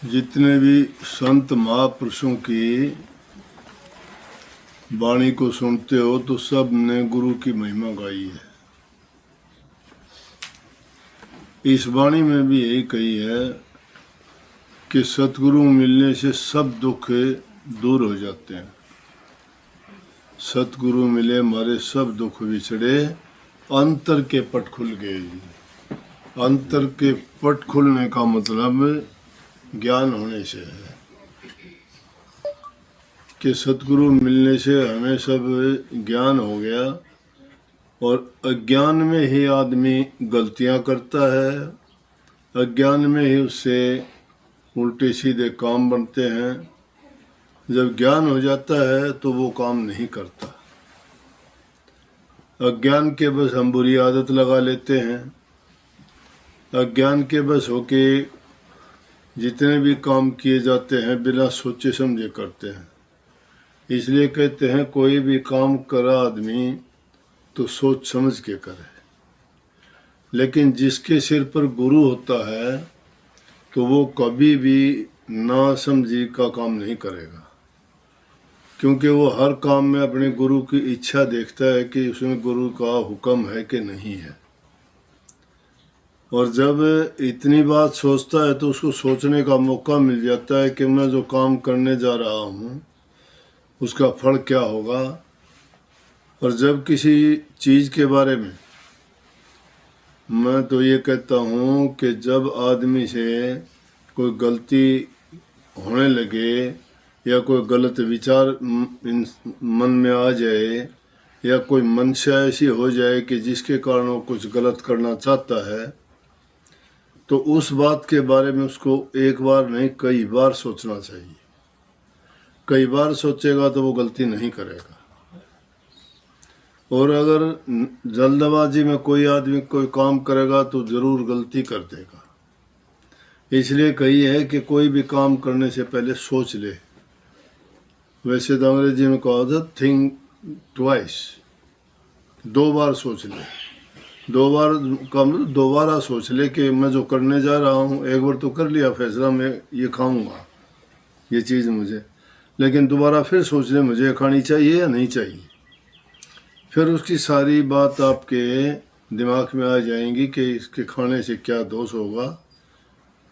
जितने भी संत महापुरुषों की वाणी को सुनते हो तो सब ने गुरु की महिमा गाई है। इस वाणी में भी यही कही है कि सतगुरु मिलने से सब दुख दूर हो जाते हैं। सतगुरु मिले हमारे सब दुख बिछड़े, अंतर के पट खुल गए। अंतर के पट खुलने का मतलब ज्ञान होने से है कि सतगुरु मिलने से हमें सब ज्ञान हो गया और अज्ञान में ही आदमी गलतियां करता है। अज्ञान में ही उससे उल्टे सीधे काम बनते हैं। जब ज्ञान हो जाता है तो वो काम नहीं करता। अज्ञान के बस हम बुरी आदत लगा लेते हैं। अज्ञान के बस होके जितने भी काम किए जाते हैं बिना सोचे समझे करते हैं। इसलिए कहते हैं कोई भी काम करे आदमी तो सोच समझ के करे। लेकिन जिसके सिर पर गुरु होता है तो वो कभी भी ना समझी का काम नहीं करेगा, क्योंकि वो हर काम में अपने गुरु की इच्छा देखता है कि उसमें गुरु का हुक्म है कि नहीं है। और जब इतनी बात सोचता है तो उसको सोचने का मौका मिल जाता है कि मैं जो काम करने जा रहा हूँ उसका फल क्या होगा। और जब किसी चीज़ के बारे में मैं तो ये कहता हूँ कि जब आदमी से कोई गलती होने लगे या कोई गलत विचार मन में आ जाए या कोई मंशा ऐसी हो जाए कि जिसके कारण वो कुछ गलत करना चाहता है, तो उस बात के बारे में उसको एक बार नहीं कई बार सोचना चाहिए। कई बार सोचेगा तो वो गलती नहीं करेगा। और अगर जल्दबाजी में कोई आदमी कोई काम करेगा तो जरूर गलती कर देगा। इसलिए कही है कि कोई भी काम करने से पहले सोच ले। वैसे तो अंग्रेजी में कहा था थिंक ट्वाइस, दो बार सोच ले। दो बार का मतलब दोबारा सोच ले कि मैं जो करने जा रहा हूँ, एक बार तो कर लिया फैसला मैं ये खाऊंगा ये चीज़ मुझे, लेकिन दोबारा फिर सोच ले मुझे खानी चाहिए या नहीं चाहिए। फिर उसकी सारी बात आपके दिमाग में आ जाएंगी कि इसके खाने से क्या दोष होगा,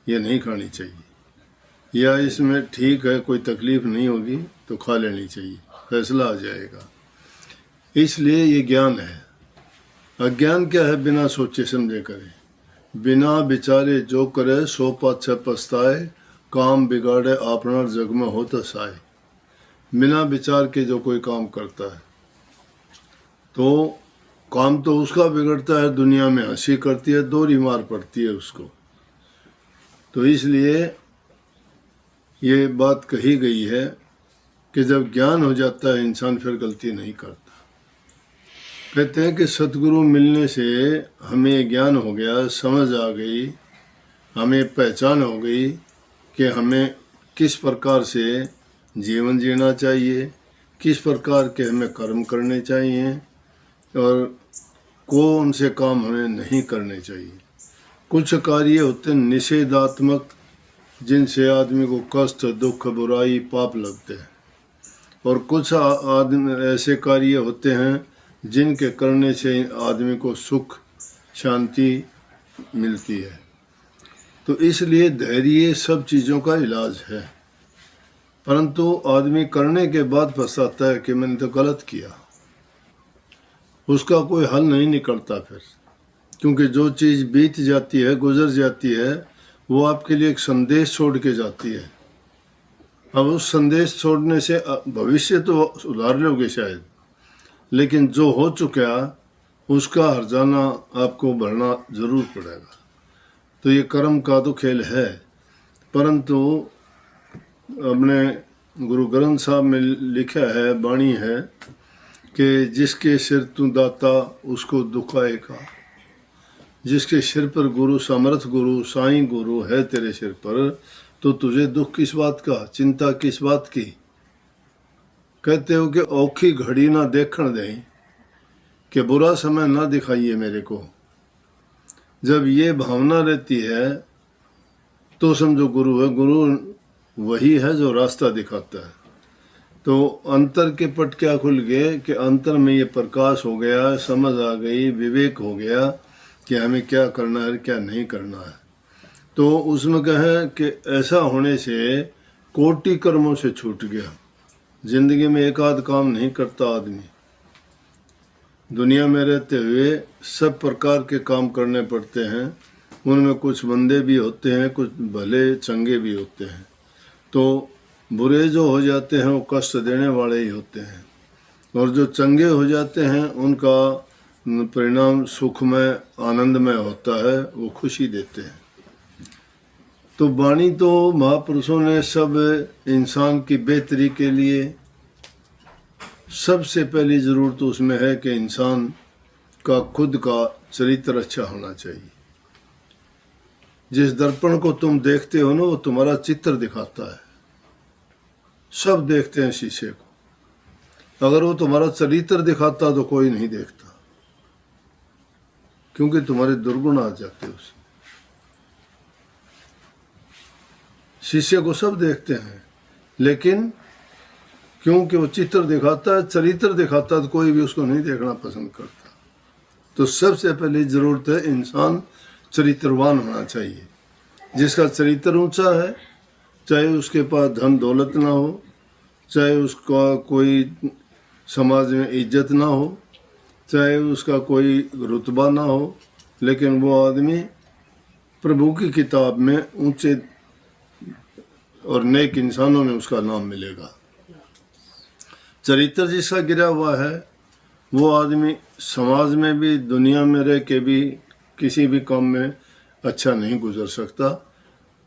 ये नहीं खानी चाहिए, या इसमें ठीक है कोई तकलीफ नहीं होगी तो खा लेनी चाहिए, फैसला आ जाएगा। इसलिए ये ज्ञान है। अज्ञान क्या है? बिना सोचे समझे करे, बिना विचारे जो करे सो पाछे पछताए, काम बिगाड़े अपना जग में हो तसाए। बिना विचार के जो कोई काम करता है तो काम तो उसका बिगड़ता है, दुनिया में हंसी करती है, दोहरी मार पड़ती है उसको। तो इसलिए ये बात कही गई है कि जब ज्ञान हो जाता है इंसान फिर गलती नहीं करता। कहते हैं कि सतगुरु मिलने से हमें ज्ञान हो गया, समझ आ गई, हमें पहचान हो गई कि हमें किस प्रकार से जीवन जीना चाहिए, किस प्रकार के हमें कर्म करने चाहिए और कौन से काम हमें नहीं करने चाहिए। कुछ कार्य होते हैं निषेधात्मक, जिनसे आदमी को कष्ट, दुख, बुराई, पाप लगते हैं, और कुछ आदमी ऐसे कार्य होते हैं जिनके करने से आदमी को सुख शांति मिलती है। तो इसलिए धैर्य सब चीज़ों का इलाज है। परंतु आदमी करने के बाद पछताता है कि मैंने तो गलत किया। उसका कोई हल नहीं निकलता फिर, क्योंकि जो चीज़ बीत जाती है, गुजर जाती है, वो आपके लिए एक संदेश छोड़ के जाती है। अब उस संदेश छोड़ने से भविष्य तो सुधार लोगे शायद, लेकिन जो हो चुका उसका हर्जाना आपको भरना जरूर पड़ेगा। तो ये कर्म का तो खेल है। परंतु अपने गुरु ग्रंथ साहब में लिखा है, वाणी है कि जिसके सिर तू दाता उसको दुखाएगा। जिसके सिर पर गुरु, समर्थ गुरु, साईं गुरु है तेरे सिर पर, तो तुझे दुख किस बात का, चिंता किस बात की। कहते हो कि औखी घड़ी ना देखण दें, कि बुरा समय ना दिखाइए मेरे को। जब ये भावना रहती है तो समझो गुरु है। गुरु वही है जो रास्ता दिखाता है। तो अंतर के पट क्या खुल गए कि अंतर में ये प्रकाश हो गया, समझ आ गई, विवेक हो गया कि हमें क्या करना है क्या नहीं करना है। तो उसमें कहे कि ऐसा होने से कोटि कर्मों से छूट गया। जिंदगी में एक आध काम नहीं करता आदमी, दुनिया में रहते हुए सब प्रकार के काम करने पड़ते हैं। उनमें कुछ मंदे भी होते हैं, कुछ भले चंगे भी होते हैं। तो बुरे जो हो जाते हैं वो कष्ट देने वाले ही होते हैं, और जो चंगे हो जाते हैं उनका परिणाम सुखमय आनंदमय होता है, वो खुशी देते हैं। तो वाणी तो महापुरुषों ने सब इंसान की बेहतरी के लिए सबसे पहली ज़रूरत उसमें है कि इंसान का खुद का चरित्र अच्छा होना चाहिए। जिस दर्पण को तुम देखते हो ना वो तुम्हारा चित्र दिखाता है। सब देखते हैं शीशे को, अगर वो तुम्हारा चरित्र दिखाता तो कोई नहीं देखता, क्योंकि तुम्हारे दुर्गुण आ जाते उसमें। शीशे को सब देखते हैं, लेकिन क्योंकि वो चित्र दिखाता है, चरित्र दिखाता है, तो कोई भी उसको नहीं देखना पसंद करता। तो सबसे पहली जरूरत है इंसान चरित्रवान होना चाहिए। जिसका चरित्र ऊंचा है, चाहे उसके पास धन दौलत ना हो, चाहे उसका कोई समाज में इज्जत ना हो, चाहे उसका कोई रुतबा ना हो, लेकिन वो आदमी प्रभु की किताब में ऊंचे और नेक इंसानों में उसका नाम मिलेगा। चरित्र जिसका गिरा हुआ है वो आदमी समाज में भी दुनिया में रह के भी किसी भी काम में अच्छा नहीं गुजर सकता।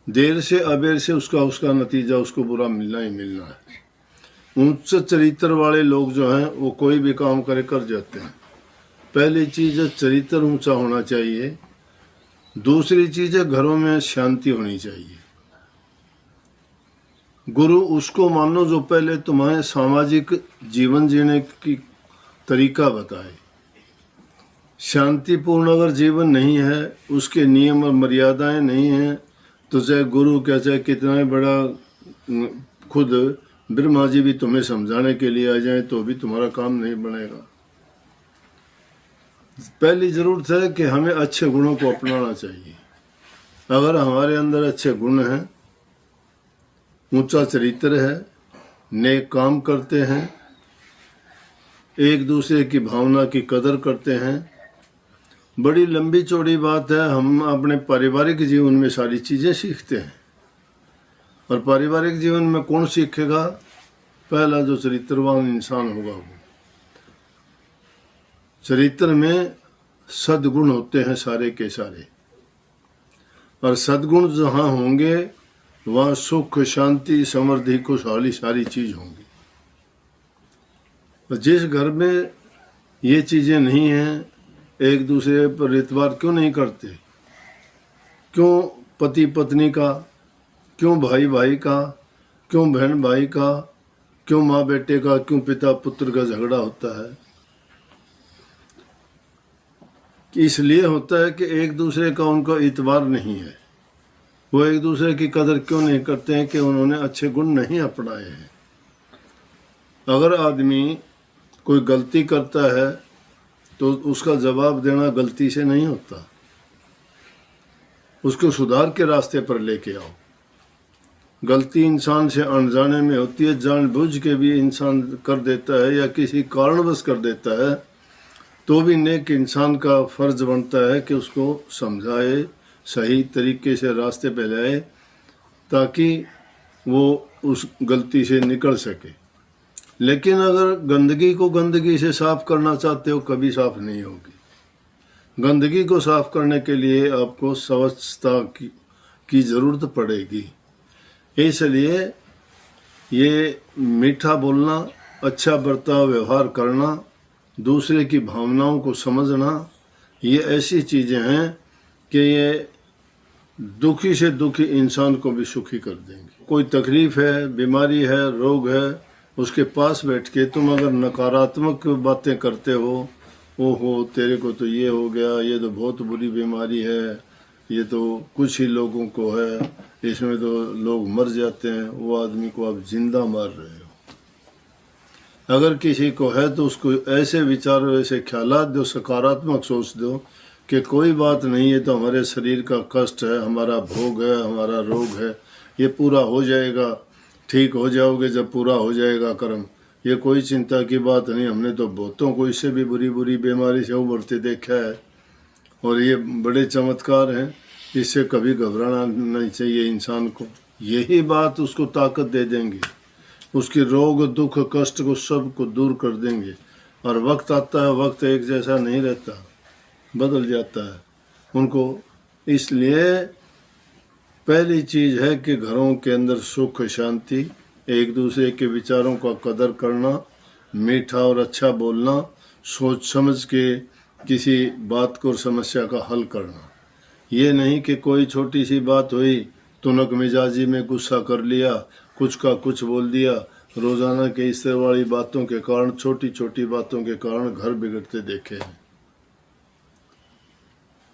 देर से अबेर से उसका नतीजा उसको बुरा मिलना ही मिलना है। उच्च चरित्र वाले लोग जो हैं वो कोई भी काम कर जाते हैं। पहली चीज़ है चरित्र ऊंचा होना चाहिए। दूसरी चीज़ है घरों में शांति होनी चाहिए। गुरु उसको मानो जो पहले तुम्हें सामाजिक जीवन जीने की तरीका बताए। शांतिपूर्ण अगर जीवन नहीं है, उसके नियम और मर्यादाएं नहीं हैं, तो चाहे गुरु क्या चाहे कितना बड़ा खुद ब्रह्मा जी भी तुम्हें समझाने के लिए आ जाए तो भी तुम्हारा काम नहीं बनेगा। पहली जरूरत है कि हमें अच्छे गुणों को अपनाना चाहिए। अगर हमारे अंदर अच्छे गुण हैं, ऊंचा चरित्र है, नेक काम करते हैं, एक दूसरे की भावना की कदर करते हैं, बड़ी लंबी चौड़ी बात है, हम अपने पारिवारिक जीवन में सारी चीज़ें सीखते हैं। और पारिवारिक जीवन में कौन सीखेगा? पहला जो चरित्रवान इंसान होगा वो। चरित्र में सद्गुण होते हैं सारे के सारे, और सद्गुण जहाँ होंगे वहाँ सुख शांति समृद्धि खुशहाली सारी चीज होंगी। और जिस घर में ये चीज़ें नहीं हैं, एक दूसरे पर एतबार क्यों नहीं करते? क्यों पति पत्नी का, क्यों भाई भाई का, क्यों बहन भाई का, क्यों माँ बेटे का, क्यों पिता पुत्र का झगड़ा होता है? कि इसलिए होता है कि एक दूसरे का उनका एतबार नहीं है। वो एक दूसरे की कदर क्यों नहीं करते हैं? कि उन्होंने अच्छे गुण नहीं अपनाए हैं। अगर आदमी कोई गलती करता है तो उसका जवाब देना गलती से नहीं होता, उसको सुधार के रास्ते पर लेके आओ। गलती इंसान से अनजाने में होती है, जानबूझ के भी इंसान कर देता है या किसी कारणवश कर देता है, तो भी नेक इंसान का फर्ज बनता है कि उसको समझाए, सही तरीके से रास्ते पे लाए, ताकि वो उस गलती से निकल सके। लेकिन अगर गंदगी को गंदगी से साफ करना चाहते हो, कभी साफ नहीं होगी। गंदगी को साफ करने के लिए आपको स्वच्छता की ज़रूरत पड़ेगी। इसलिए ये मीठा बोलना, अच्छा बर्ताव व्यवहार करना, दूसरे की भावनाओं को समझना, ये ऐसी चीज़ें हैं कि ये दुखी से दुखी इंसान को भी सुखी कर देंगे। कोई तकलीफ है, बीमारी है, रोग है, उसके पास बैठ के तुम अगर नकारात्मक बातें करते हो, ओहो तेरे को तो ये हो गया, ये तो बहुत बुरी बीमारी है, ये तो कुछ ही लोगों को है, इसमें तो लोग मर जाते हैं, वो आदमी को आप जिंदा मार रहे हो। अगर किसी को है तो उसको ऐसे विचार, ऐसे ख्यालात दो, सकारात्मक सोच दो कि कोई बात नहीं, ये तो हमारे शरीर का कष्ट है, हमारा भोग है, हमारा रोग है, ये पूरा हो जाएगा, ठीक हो जाओगे जब पूरा हो जाएगा कर्म, ये कोई चिंता की बात नहीं। हमने तो बहुतों को इससे भी बुरी बुरी बीमारी से उभरते देखा है, और ये बड़े चमत्कार हैं, इससे कभी घबराना नहीं चाहिए इंसान को। यही बात उसको ताकत दे देंगे, उसके रोग दुख कष्ट को सब को दूर कर देंगे। और वक्त आता है, वक्त एक जैसा नहीं रहता, बदल जाता है उनको। इसलिए पहली चीज है कि घरों के अंदर सुख शांति, एक दूसरे के विचारों का कदर करना, मीठा और अच्छा बोलना, सोच समझ के किसी बात को, समस्या का हल करना। ये नहीं कि कोई छोटी सी बात हुई तुनक मिजाजी में गुस्सा कर लिया, कुछ का कुछ बोल दिया। रोजाना के इस तरह वाली बातों के कारण, छोटी छोटी बातों के कारण घर बिगड़ते देखे हैं।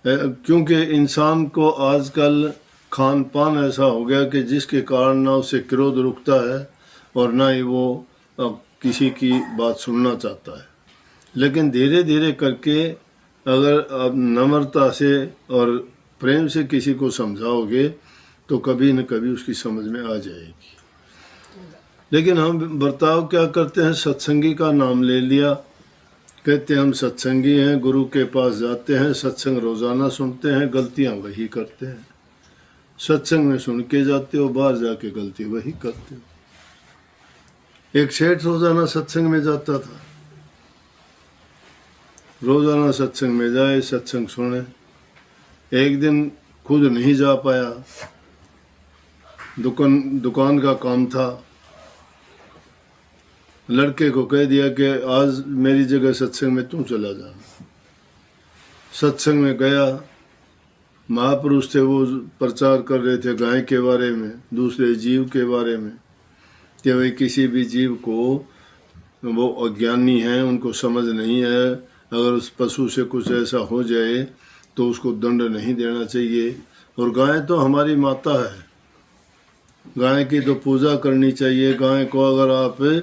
क्योंकि इंसान को आजकल खान पान ऐसा हो गया कि जिसके कारण ना उसे क्रोध रुकता है और ना ही वो किसी की बात सुनना चाहता है। लेकिन धीरे धीरे करके अगर आप नम्रता से और प्रेम से किसी को समझाओगे तो कभी न कभी उसकी समझ में आ जाएगी। लेकिन हम बर्ताव क्या करते हैं, सत्संगी का नाम ले लिया, कहते हैं हम सत्संगी हैं, गुरु के पास जाते हैं, सत्संग रोजाना सुनते हैं, गलतियां वही करते हैं। सत्संग में सुन के जाते हो, बाहर जाके गलती वही करते हो। एक सेठ रोजाना सत्संग में जाता था, रोजाना सत्संग में जाए, सत्संग सुने। एक दिन खुद नहीं जा पाया, दुकान का काम था, लड़के को कह दिया कि आज मेरी जगह सत्संग में तू चला जा। सत्संग में गया, महापुरुष थे, वो प्रचार कर रहे थे गाय के बारे में, दूसरे जीव के बारे में, कि भाई किसी भी जीव को, वो अज्ञानी हैं, उनको समझ नहीं है, अगर उस पशु से कुछ ऐसा हो जाए तो उसको दंड नहीं देना चाहिए। और गाय तो हमारी माता है, गाय की तो पूजा करनी चाहिए। गाय को अगर आप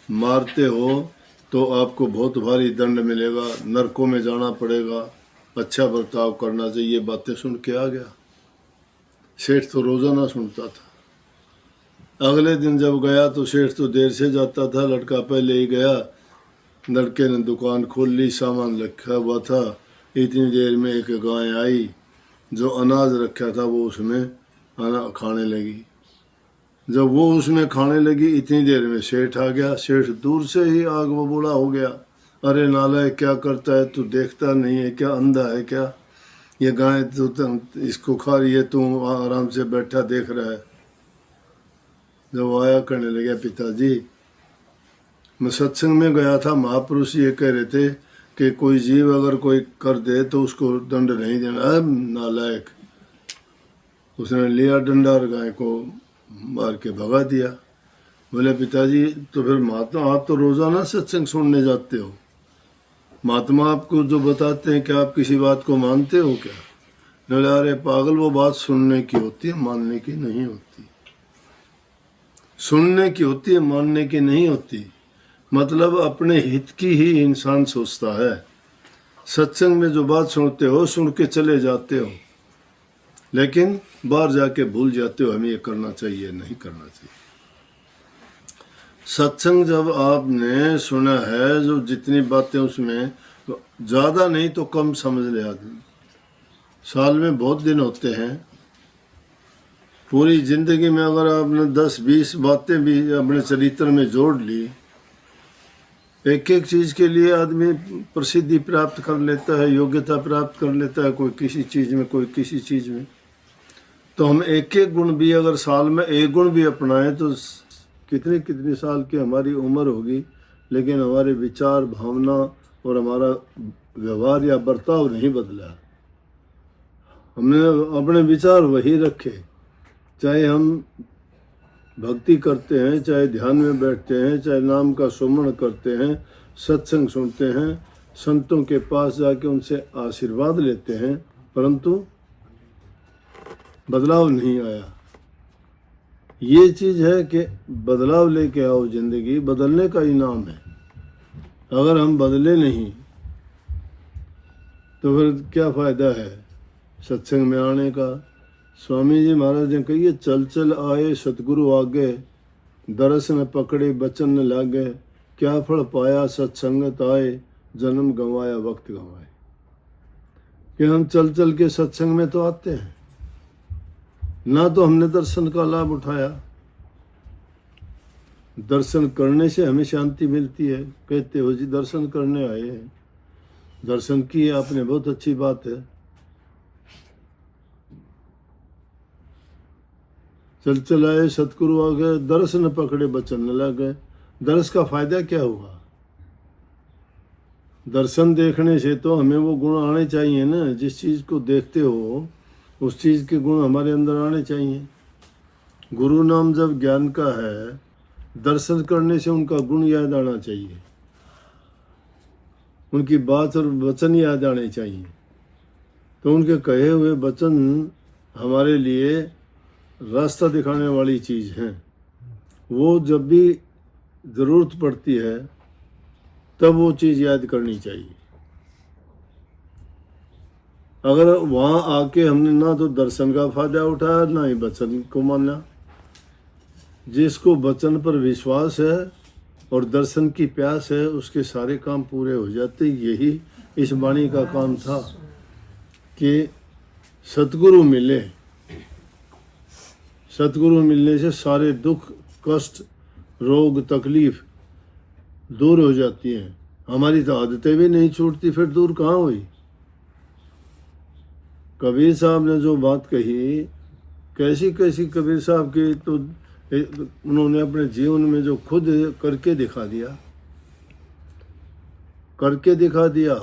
मारते हो तो आपको बहुत भारी दंड मिलेगा, नरकों में जाना पड़ेगा, अच्छा बर्ताव करना चाहिए। बातें सुन के आ गया। सेठ तो रोजाना सुनता था। अगले दिन जब गया तो सेठ तो देर से जाता था, लड़का पहले ही गया। लड़के ने दुकान खोल ली, सामान रखा हुआ था। इतनी देर में एक गाय आई, जो अनाज रखा था वो उसमें खाने लगी। जब वो उसमें खाने लगी, इतनी देर में सेठ आ गया। सेठ दूर से ही आग बबूला हो गया, अरे नालायक क्या करता है, तू देखता नहीं है क्या, अंधा है क्या, ये गाय तो इसको खा रही है, तू आराम से बैठा देख रहा है। जब आया कहने लगा, पिताजी मैं सत्संग में गया था, महापुरुष ये कह रहे थे कि कोई जीव अगर कोई कर दे तो उसको दंड नहीं देना। नालायक, उसने लिया डंडा और गाय को मार के भगा दिया। बोले पिताजी तो फिर महात्मा आप तो रोजाना सत्संग सुनने जाते हो, महात्मा आपको जो बताते हैं क्या आप किसी बात को मानते हो क्या? बोले अरे पागल, वो बात सुनने की होती है, मानने की नहीं होती। सुनने की होती है, मानने की नहीं होती। मतलब अपने हित की ही इंसान सोचता है। सत्संग में जो बात सुनते हो, सुन के चले जाते हो, लेकिन बाहर जाके भूल जाते हो हमें ये करना चाहिए, नहीं करना चाहिए। सत्संग जब आपने सुना है, जो जितनी बातें उसमें, तो ज्यादा नहीं तो कम समझ ले आदमी। साल में बहुत दिन होते हैं, पूरी जिंदगी में अगर आपने 10-20 बातें भी अपने चरित्र में जोड़ ली, एक एक चीज के लिए आदमी प्रसिद्धि प्राप्त कर लेता है, योग्यता प्राप्त कर लेता है, कोई किसी चीज में, कोई किसी चीज में। तो हम एक एक गुण भी अगर साल में एक गुण भी अपनाएं तो कितनी कितनी साल की हमारी उम्र होगी, लेकिन हमारे विचार, भावना और हमारा व्यवहार या बर्ताव नहीं बदला। हमने अपने विचार वही रखे, चाहे हम भक्ति करते हैं, चाहे ध्यान में बैठते हैं, चाहे नाम का सुमरण करते हैं, सत्संग सुनते हैं, संतों के पास जाके उनसे आशीर्वाद लेते हैं, परंतु बदलाव नहीं आया। ये चीज़ है कि बदलाव लेके आओ, जिंदगी बदलने का इनाम है। अगर हम बदले नहीं तो फिर क्या फ़ायदा है सत्संग में आने का। स्वामी जी महाराज ने कही, चल चल आए सतगुरु आगे, दरस न पकड़े बचन न लागे, क्या फल पाया सत्संगत आए, जन्म गंवाया वक्त गंवाए। कि हम चल चल के सत्संग में तो आते हैं, ना तो हमने दर्शन का लाभ उठाया। दर्शन करने से हमें शांति मिलती है। कहते हो जी दर्शन करने आए हैं, दर्शन किए आपने, बहुत अच्छी बात है। चल चल आए सतगुरु आ गए, दर्श न पकड़े बचन न लग गए। दर्श का फायदा क्या हुआ? दर्शन देखने से तो हमें वो गुण आने चाहिए ना। जिस चीज़ को देखते हो उस चीज़ के गुण हमारे अंदर आने चाहिए। गुरु नाम जब ज्ञान का है, दर्शन करने से उनका गुण याद आना चाहिए, उनकी बात और वचन याद आने चाहिए। तो उनके कहे हुए वचन हमारे लिए रास्ता दिखाने वाली चीज़ है। वो जब भी ज़रूरत पड़ती है तब वो चीज़ याद करनी चाहिए। अगर वहाँ आके हमने ना तो दर्शन का फायदा उठाया, ना ही वचन को माना। जिसको वचन पर विश्वास है और दर्शन की प्यास है, उसके सारे काम पूरे हो जाते। यही इस वाणी का काम था कि सतगुरु मिले। सतगुरु मिलने से सारे दुख, कष्ट, रोग, तकलीफ दूर हो जाती हैं। हमारी तो आदतें भी नहीं छूटती, फिर दूर कहाँ हुई। कबीर साहब ने जो बात कही, कैसी कैसी कबीर साहब की, तो उन्होंने अपने जीवन में जो खुद करके दिखा दिया, करके दिखा दिया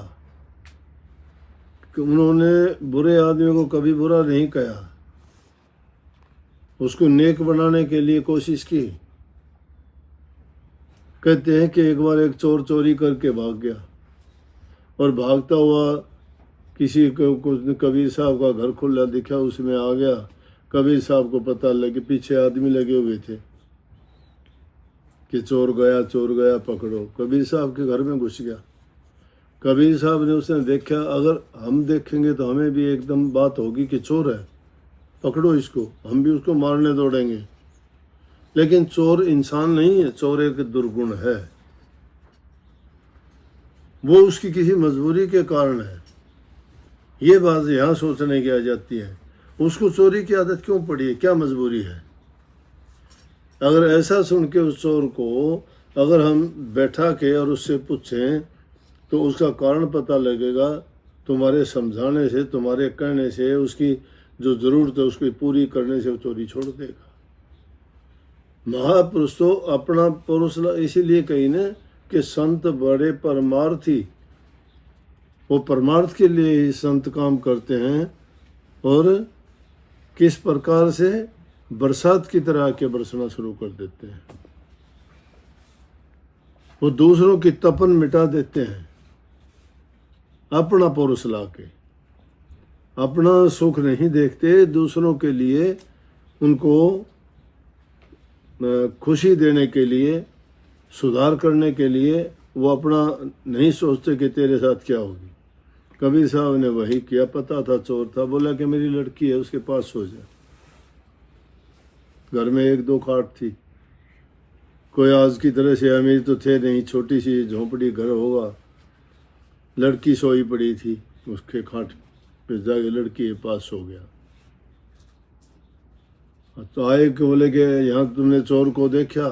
कि उन्होंने बुरे आदमी को कभी बुरा नहीं कहा, उसको नेक बनाने के लिए कोशिश की। कहते हैं कि एक बार एक चोर चोरी करके भाग गया और भागता हुआ किसी को कबीर साहब का घर खुला दिखा, उसमें आ गया। कबीर साहब को पता लगे, पीछे आदमी लगे हुए थे कि चोर गया पकड़ो। कबीर साहब के घर में घुस गया। कबीर साहब ने उसने देखा, अगर हम देखेंगे तो हमें भी एकदम बात होगी कि चोर है, पकड़ो इसको, हम भी उसको मारने दौड़ेंगे। लेकिन चोर इंसान नहीं है, चोर एक दुर्गुण है। वो उसकी किसी मजबूरी के कारण है। ये बात यहाँ सोचने की आ जाती है, उसको चोरी की आदत क्यों पड़ी है, क्या मजबूरी है। अगर ऐसा सुन के उस चोर को अगर हम बैठा के और उससे पूछें तो उसका कारण पता लगेगा। तुम्हारे समझाने से, तुम्हारे कहने से, उसकी जो ज़रूरत है उसको पूरी करने से वो चोरी छोड़ देगा। महापुरुष तो अपना पुरुष इसीलिए कही ना कि संत बड़े परमार्थी। वो परमार्थ के लिए ही संत काम करते हैं। और किस प्रकार से बरसात की तरह के बरसना शुरू कर देते हैं। वो दूसरों की तपन मिटा देते हैं, अपना पुरुष लाके। अपना सुख नहीं देखते, दूसरों के लिए, उनको खुशी देने के लिए, सुधार करने के लिए वो अपना नहीं सोचते कि तेरे साथ क्या होगी। कबीर साहब ने वही किया। पता था चोर था, बोला कि मेरी लड़की है, उसके पास सो जा। घर में एक दो खाट थी, कोई आज की तरह से अमीर तो थे नहीं, छोटी सी झोंपड़ी घर होगा। लड़की सोई पड़ी थी, उसके खाट पे जाके लड़की के पास सो गया। तो आए कि बोले कि यहाँ तुमने चोर को देखा?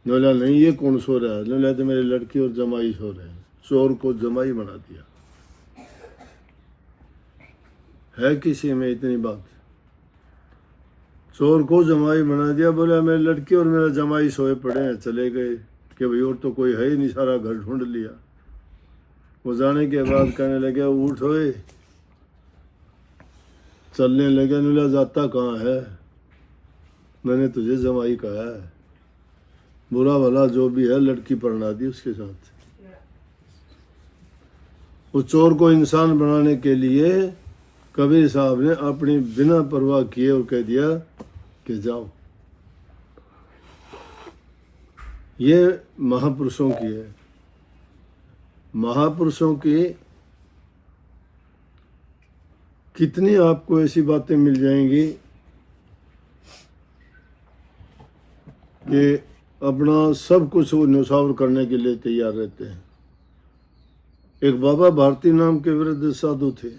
बोला नहीं, ये कौन सो रहा है? बोला तो मेरी लड़की और जमाई सो रहे हैं। चोर को जमाई बना दिया। है किसी में इतनी बात? चोर को जमाई बना दिया। बोला मेरी लड़की और मेरा जमाई सोए पड़े हैं, चले गए कि भाई और तो कोई है ही नहीं, सारा घर ढूंढ लिया। वो जाने के बाद कहने लगे उठ होए, चलने लगे। बोला जाता कहाँ है? मैंने तुझे जमाई कहा है। बुरा भला जो भी है, लड़की पढ़ना दी उसके साथ। वो चोर को इंसान बनाने के लिए कबीर साहब ने अपनी बिना परवाह किए और कह दिया कि जाओ। ये महापुरुषों की है। महापुरुषों की कितनी आपको ऐसी बातें मिल जाएंगी कि अपना सब कुछ वो न्यौछावर करने के लिए तैयार रहते हैं। एक बाबा भारती नाम के वृद्ध साधु थे।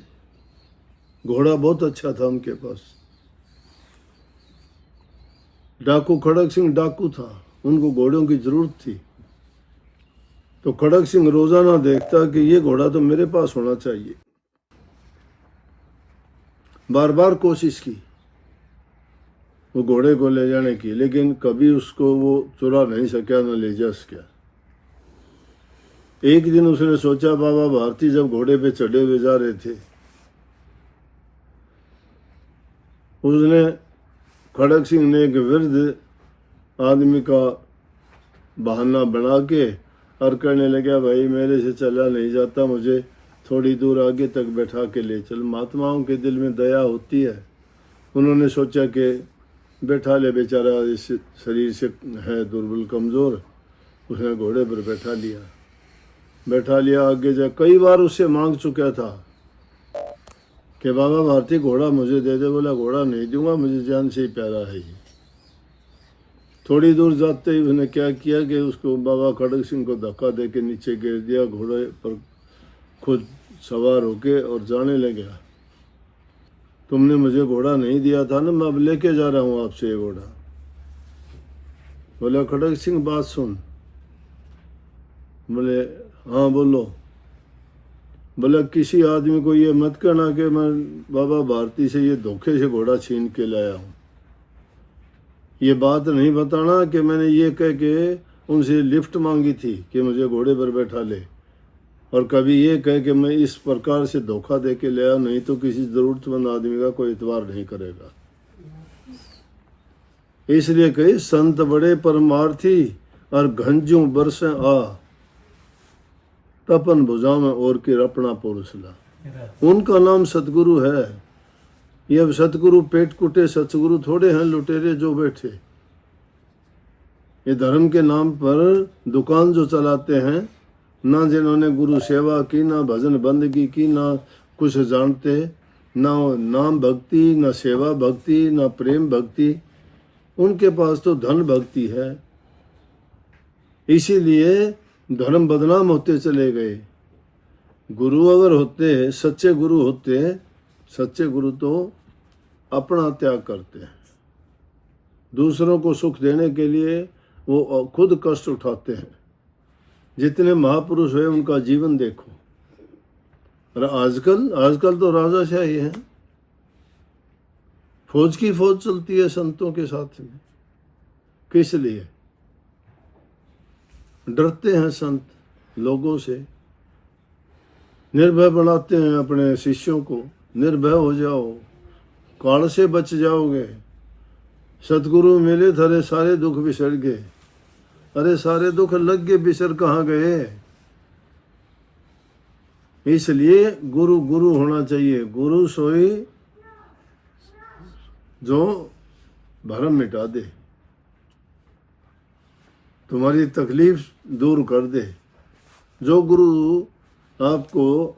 घोड़ा बहुत अच्छा था उनके पास। डाकू खड़क सिंह डाकू था, उनको घोड़ों की जरूरत थी। तो खड़क सिंह रोजाना देखता कि ये घोड़ा तो मेरे पास होना चाहिए। बार बार कोशिश की वो घोड़े को ले जाने की, लेकिन कभी उसको वो चुरा नहीं सका, न ले जा सका। एक दिन उसने सोचा, बाबा भारती जब घोड़े पे चढ़े हुए जा रहे थे, उसने खड़क सिंह ने एक वृद्ध आदमी का बहाना बना के और कहने लगा, भाई मेरे से चला नहीं जाता, मुझे थोड़ी दूर आगे तक बैठा के ले चल। महात्माओं के दिल में दया होती है। उन्होंने सोचा कि बैठा ले, बेचारा इस शरीर से है दुर्बल कमज़ोर। उसने घोड़े पर बैठा लिया। आगे जा कई बार उससे मांग चुका था कि बाबा भारती घोड़ा मुझे दे दे। बोला, घोड़ा नहीं दूंगा, मुझे जान से ही प्यारा है ये। थोड़ी दूर जाते ही उसने क्या किया कि उसको बाबा खड़क सिंह को धक्का दे के नीचे गिर दिया। घोड़े पर खुद सवार होके और जाने लगा। तुमने मुझे घोड़ा नहीं दिया था ना, मैं अब लेके जा रहा हूँ आपसे ये घोड़ा। बोला, खड़क सिंह बात सुन। बोले, हाँ बोलो। बोला, किसी आदमी को ये मत कहना कि मैं बाबा भारती से ये धोखे से घोड़ा छीन के लाया हूँ। ये बात नहीं बताना कि मैंने ये कह के उनसे लिफ्ट मांगी थी कि मुझे घोड़े पर बैठा ले, और कभी ये कह के मैं इस प्रकार से धोखा दे के लाया, नहीं तो किसी जरूरतमंद आदमी का कोई इतबार नहीं करेगा। इसलिए कही, संत बड़े परमार्थी और घंजू बरसे आ, तपन भुजा में और की रपना पुरुषला। उनका नाम सतगुरु है। ये सतगुरु पेट कुटे सतगुरु थोड़े हैं लुटेरे जो बैठे। ये धर्म के नाम पर दुकान जो चलाते हैं, ना जिन्होंने गुरु सेवा की, ना भजन बंदगी की, ना कुछ जानते, ना नाम भक्ति, ना सेवा भक्ति, ना प्रेम भक्ति, उनके पास तो धन भक्ति है। इसीलिए धर्म बदनाम होते चले गए। गुरु अगर होते, सच्चे गुरु होते, सच्चे गुरु तो अपना त्याग करते हैं। दूसरों को सुख देने के लिए वो खुद कष्ट उठाते हैं। जितने महापुरुष हुए उनका जीवन देखो। और आजकल तो राजाशाही है। फौज की फौज चलती है संतों के साथ में। किस लिए? डरते हैं संत लोगों से। निर्भय बनाते हैं अपने शिष्यों को, निर्भय हो जाओ, काल से बच जाओगे। सतगुरु मिले थारे सारे दुख बिसर गए। अरे सारे दुख लग के बिसर कहाँ गए? इसलिए गुरु गुरु होना चाहिए। गुरु सोई जो भरम मिटा दे, तुम्हारी तकलीफ दूर कर दे। जो गुरु आपको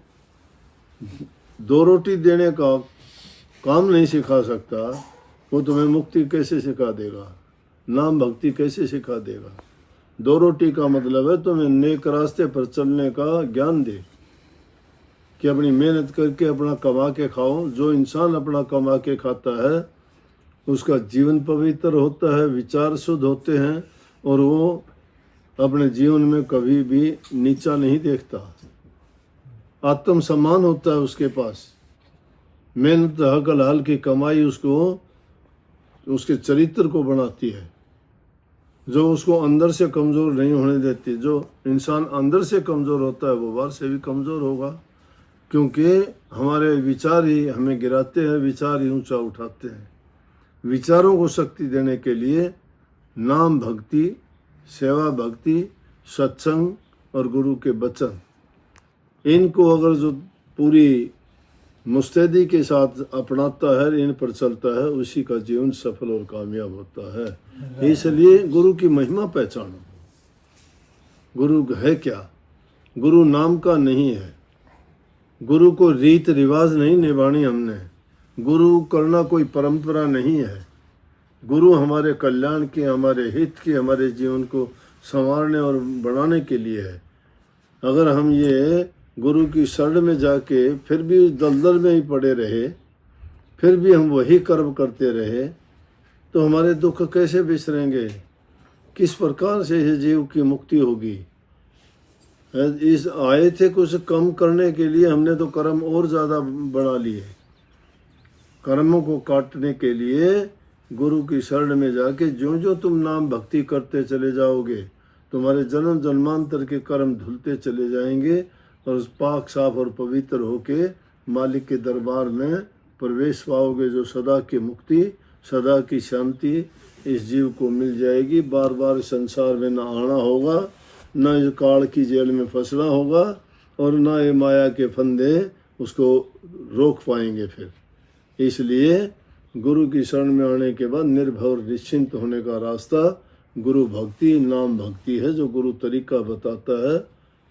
दो रोटी देने का काम नहीं सिखा सकता, वो तुम्हें मुक्ति कैसे सिखा देगा? नाम भक्ति कैसे सिखा देगा? दो रोटी का मतलब है तुम्हें नेक रास्ते पर चलने का ज्ञान दे, कि अपनी मेहनत करके अपना कमा के खाओ। जो इंसान अपना कमा के खाता है उसका जीवन पवित्र होता है, विचार शुद्ध होते हैं, और वो अपने जीवन में कभी भी नीचा नहीं देखता। आत्म सम्मान होता है उसके पास। मेहनत हक हलाल की कमाई उसको, उसके चरित्र को बनाती है, जो उसको अंदर से कमज़ोर नहीं होने देती। जो इंसान अंदर से कमज़ोर होता है वो बाहर से भी कमज़ोर होगा, क्योंकि हमारे विचार ही हमें गिराते हैं, विचार ही ऊंचा उठाते हैं। विचारों को शक्ति देने के लिए नाम भक्ति, सेवा भक्ति, सत्संग और गुरु के वचन, इनको अगर जो पूरी मुस्तैदी के साथ अपनाता है, इन पर चलता है, उसी का जीवन सफल और कामयाब होता है। इसलिए गुरु की महिमा पहचानो। गुरु है क्या? गुरु नाम का नहीं है। गुरु को रीत रिवाज नहीं निभानी हमने। गुरु करना कोई परंपरा नहीं है। गुरु हमारे कल्याण के, हमारे हित के, हमारे जीवन को संवारने और बढ़ाने के लिए है। अगर हम ये गुरु की शरण में जाके फिर भी दलदल में ही पड़े रहे, फिर भी हम वही कर्म करते रहे, तो हमारे दुख कैसे बिसरेंगे? किस प्रकार से इस जीव की मुक्ति होगी? इस आए थे कुछ कम करने के लिए, हमने तो कर्म और ज़्यादा बढ़ा लिए। कर्मों को काटने के लिए गुरु की शरण में जाके जो जो तुम नाम भक्ति करते चले जाओगे, तुम्हारे जन्म जन्मांतर के कर्म धुलते चले जाएंगे और पाक साफ और पवित्र होके मालिक के दरबार में प्रवेश पाओगे, जो सदा की मुक्ति, सदा की शांति इस जीव को मिल जाएगी। बार बार संसार में न आना होगा, न इस काल की जेल में फंसना होगा, और न ये माया के फंदे उसको रोक पाएंगे फिर। इसलिए गुरु की शरण में आने के बाद निर्भय और निश्चिंत होने का रास्ता गुरु भक्ति, नाम भक्ति है। जो गुरु तरीका बताता है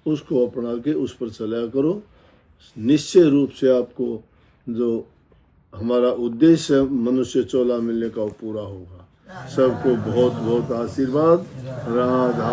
उसको अपना के उस पर चला करो। निश्चय रूप से आपको जो हमारा उद्देश्य मनुष्य चोला मिलने का वो पूरा होगा। सबको बहुत बहुत आशीर्वाद। राधा